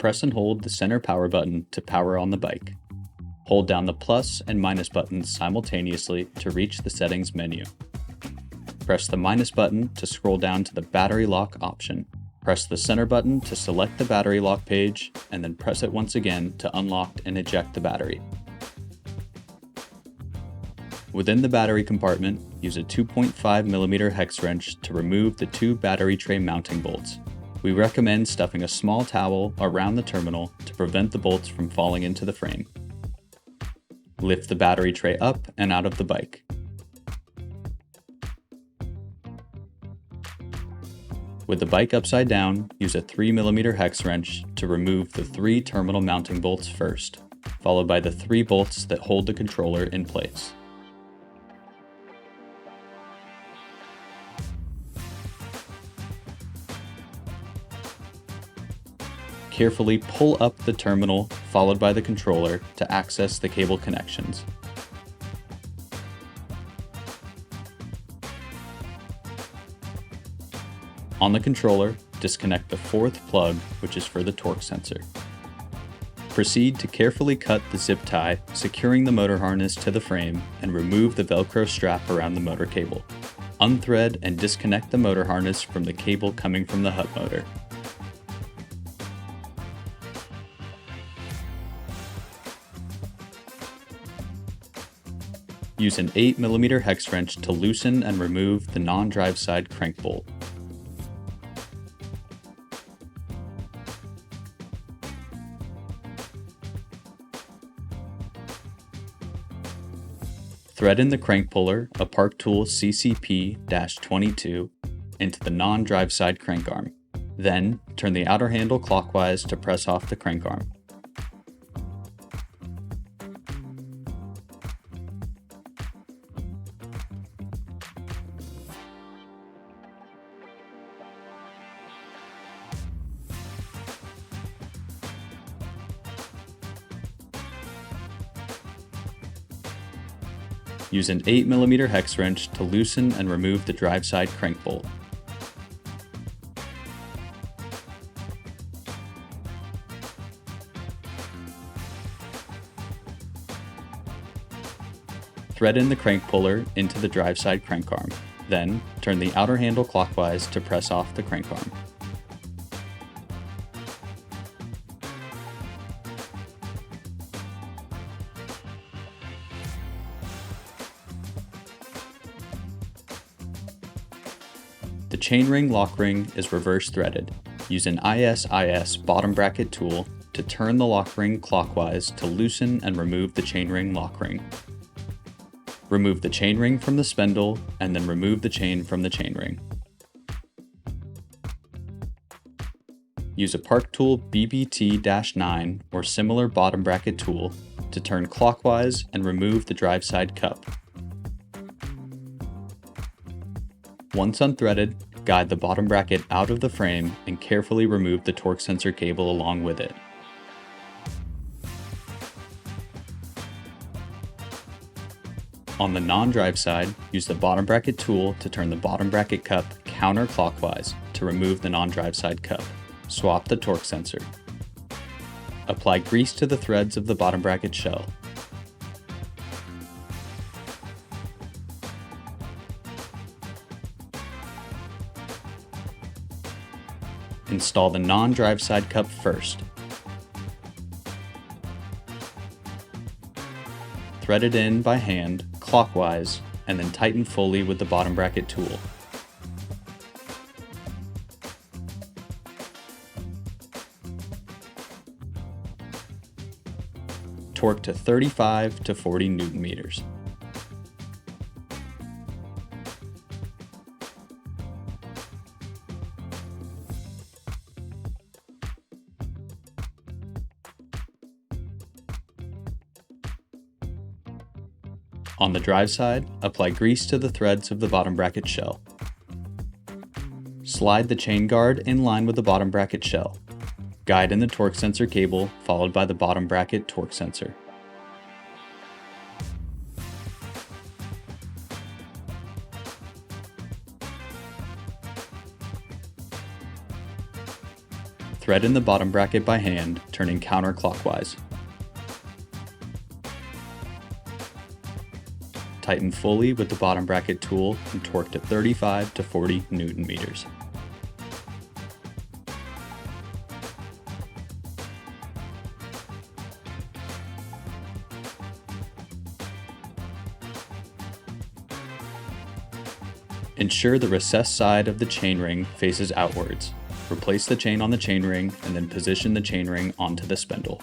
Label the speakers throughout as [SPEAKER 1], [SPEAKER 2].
[SPEAKER 1] press and hold the center power button to power on the bike. Hold down the plus and minus buttons simultaneously to reach the settings menu. Press the minus button to scroll down to the battery lock option. Press the center button to select the battery lock page, and then press it once again to unlock and eject the battery. Within the battery compartment, use a 2.5mm hex wrench to remove the two battery tray mounting bolts. We recommend stuffing a small towel around the terminal to prevent the bolts from falling into the frame. Lift the battery tray up and out of the bike. With the bike upside down, use a 3mm hex wrench to remove the 3 terminal mounting bolts first, followed by the 3 bolts that hold the controller in place. Carefully pull up the terminal followed by the controller to access the cable connections. On the controller, disconnect the 4th plug, which is for the torque sensor. Proceed to carefully cut the zip tie, securing the motor harness to the frame, and remove the Velcro strap around the motor cable. Unthread and disconnect the motor harness from the cable coming from the hub motor. Use an 8mm hex wrench to loosen and remove the non-drive side crank bolt. Thread in the crank puller, a Park Tool CCP-22, into the non-drive side crank arm. Then, turn the outer handle clockwise to press off the crank arm. Use an 8mm hex wrench to loosen and remove the drive side crank bolt. Thread in the crank puller into the drive side crank arm. Then, turn the outer handle clockwise to press off the crank arm. The chainring lock ring is reverse threaded. Use an ISIS bottom bracket tool to turn the lock ring clockwise to loosen and remove the chainring lock ring. Remove the chainring from the spindle and then remove the chain from the chainring. Use a Park Tool BBT-9 or similar bottom bracket tool to turn clockwise and remove the drive side cup. Once unthreaded, guide the bottom bracket out of the frame and carefully remove the torque sensor cable along with it. On the non-drive side, use the bottom bracket tool to turn the bottom bracket cup counterclockwise to remove the non-drive side cup. Swap the torque sensor. Apply grease to the threads of the bottom bracket shell. Install the non-drive side cup first. Thread it in by hand, clockwise, and then tighten fully with the bottom bracket tool. Torque to 35 to 40 Newton meters. On the drive side, apply grease to the threads of the bottom bracket shell. Slide the chain guard in line with the bottom bracket shell. Guide in the torque sensor cable, followed by the bottom bracket torque sensor. Thread in the bottom bracket by hand, turning counterclockwise. Tighten fully with the bottom bracket tool and torque to 35 to 40 Newton meters. Ensure the recessed side of the chainring faces outwards. Replace the chain on the chainring and then position the chainring onto the spindle.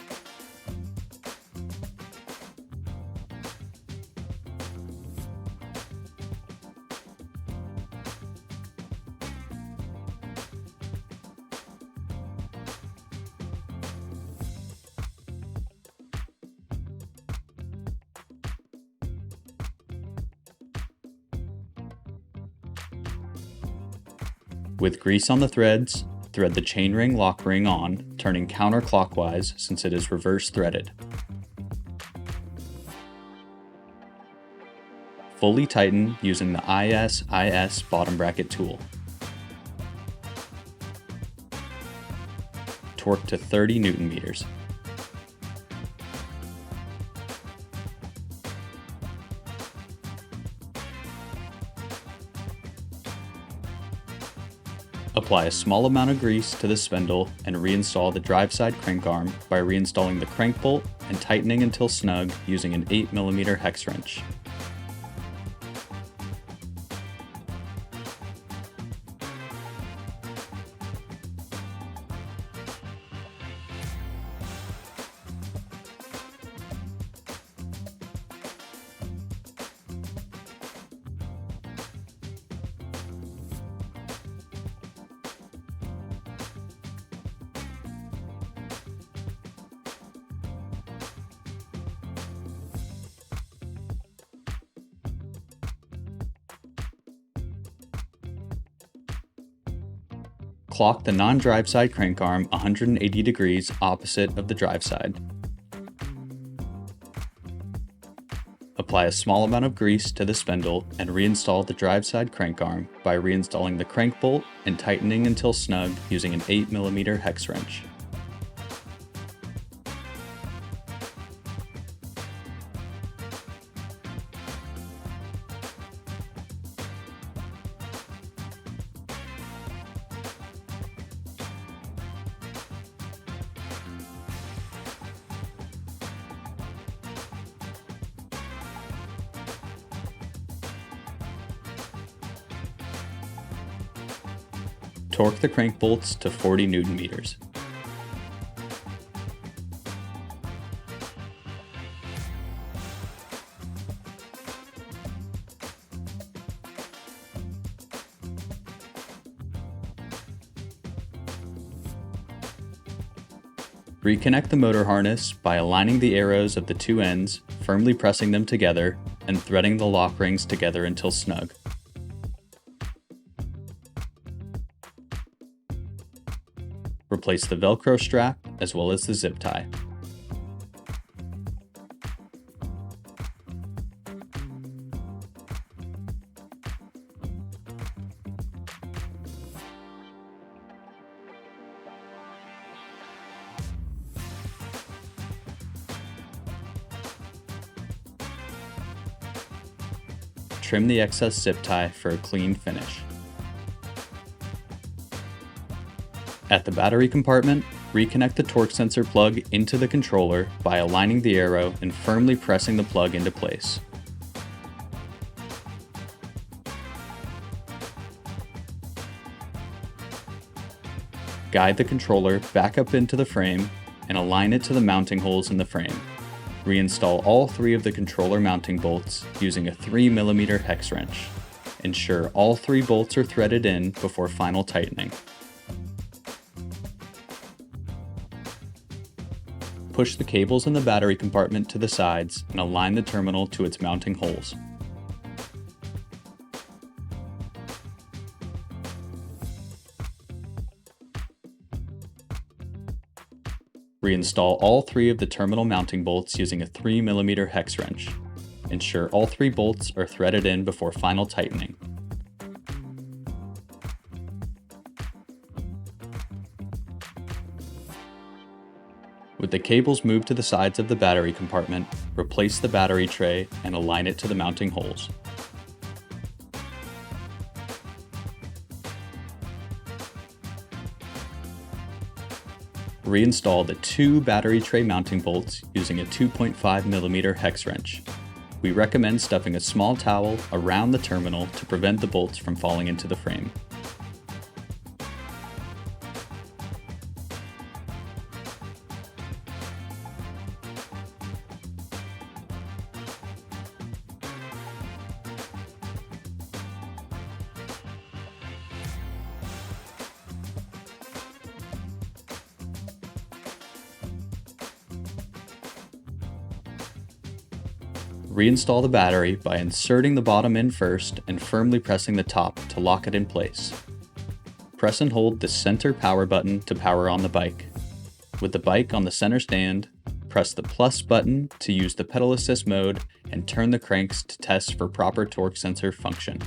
[SPEAKER 1] With grease on the threads, thread the chainring lock ring on, turning counterclockwise since it is reverse threaded. Fully tighten using the IS bottom bracket tool. Torque to 30 Newton meters. Apply a small amount of grease to the spindle and reinstall the drive side crank arm by reinstalling the crank bolt and tightening until snug using an 8mm hex wrench. Clock the non-drive side crank arm 180 degrees opposite of the drive side. Apply a small amount of grease to the spindle and reinstall the drive side crank arm by reinstalling the crank bolt and tightening until snug using an 8mm hex wrench. Torque the crank bolts to 40 Newton meters. Reconnect the motor harness by aligning the arrows of the two ends, firmly pressing them together, and threading the lock rings together until snug. Replace the Velcro strap as well as the zip tie. Trim the excess zip tie for a clean finish. At the battery compartment, reconnect the torque sensor plug into the controller by aligning the arrow and firmly pressing the plug into place. Guide the controller back up into the frame and align it to the mounting holes in the frame. Reinstall all three of the controller mounting bolts using a 3mm hex wrench. Ensure all three bolts are threaded in before final tightening. Push the cables in the battery compartment to the sides and align the terminal to its mounting holes. Reinstall all three of the terminal mounting bolts using a 3mm hex wrench. Ensure all three bolts are threaded in before final tightening. With the cables moved to the sides of the battery compartment, replace the battery tray and align it to the mounting holes. Reinstall the 2 battery tray mounting bolts using a 2.5mm hex wrench. We recommend stuffing a small towel around the terminal to prevent the bolts from falling into the frame. Reinstall the battery by inserting the bottom in first and firmly pressing the top to lock it in place. Press and hold the center power button to power on the bike. With the bike on the center stand, press the plus button to use the pedal assist mode and turn the cranks to test for proper torque sensor function.